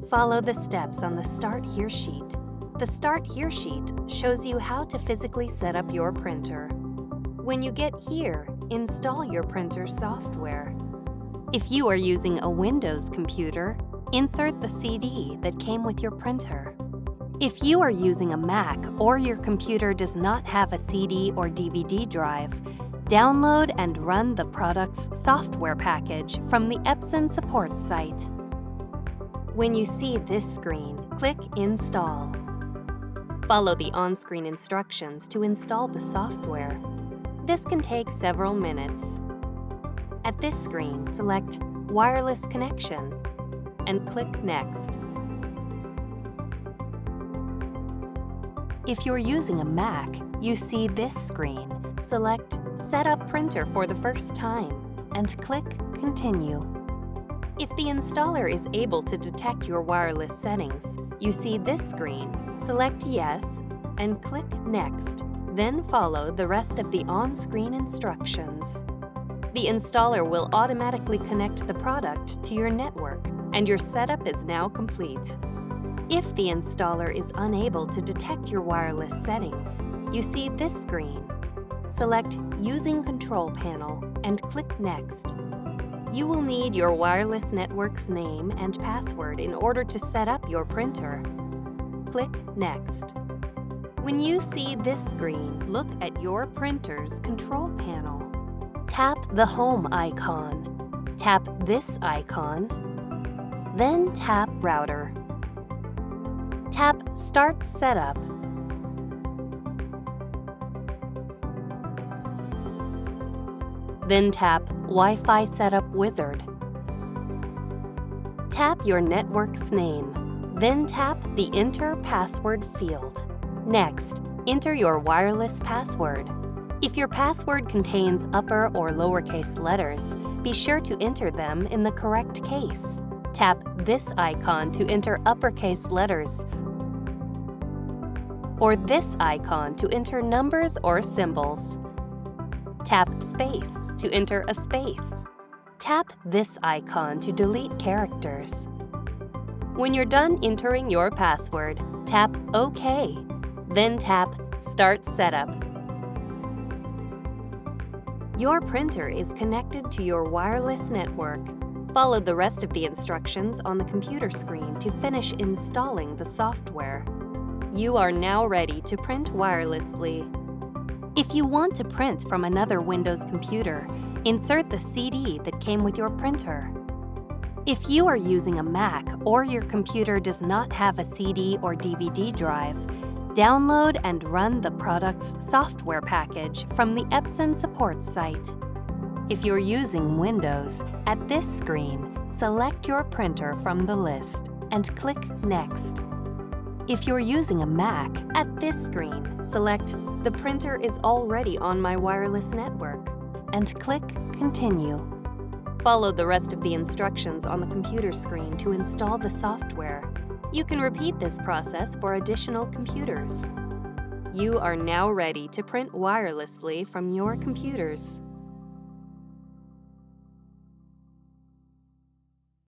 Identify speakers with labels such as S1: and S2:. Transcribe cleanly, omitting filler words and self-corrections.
S1: Follow the steps on the Start Here sheet. The Start Here sheet shows you how to physically set up your printer. When you get here, install your printer software. If you are using a Windows computer, insert the CD that came with your printer. If you are using a Mac or your computer does not have a CD or DVD drive, download and run the product's software package from the Epson support site. When you see this screen, click Install. Follow the on-screen instructions to install the software. This can take several minutes. At this screen, select Wireless Connection and click Next. If you're using a Mac, you see this screen. Select Set up Printer for the first time and click Continue. If the installer is able to detect your wireless settings, you see this screen. Select Yes and click Next. Then follow the rest of the on-screen instructions. The installer will automatically connect the product to your network, and your setup is now complete. If the installer is unable to detect your wireless settings, you see this screen. Select Using Control Panel and click Next. You will need your wireless network's name and password in order to set up your printer. Click Next. When you see this screen, look at your printer's control panel. Tap the Home icon. Tap this icon. Then tap Router. Tap Start Setup. Then tap Wi-Fi Setup Wizard. Tap your network's name. Then tap the Enter Password field. Next, enter your wireless password. If your password contains upper or lowercase letters, be sure to enter them in the correct case. Tap this icon to enter uppercase letters, or this icon to enter numbers or symbols. Tap Space to enter a space. Tap this icon to delete characters. When you're done entering your password, tap OK. Then tap Start Setup. Your printer is connected to your wireless network. Follow the rest of the instructions on the computer screen to finish installing the software. You are now ready to print wirelessly. If you want to print from another Windows computer, insert the CD that came with your printer. If you are using a Mac or your computer does not have a CD or DVD drive, download and run the product's software package from the Epson support site. If you're using Windows, at this screen, select your printer from the list and click Next. If you're using a Mac, at this screen, select The printer is already on my wireless network and click Continue. Follow the rest of the instructions on the computer screen to install the software. You can repeat this process for additional computers. You are now ready to print wirelessly from your computers.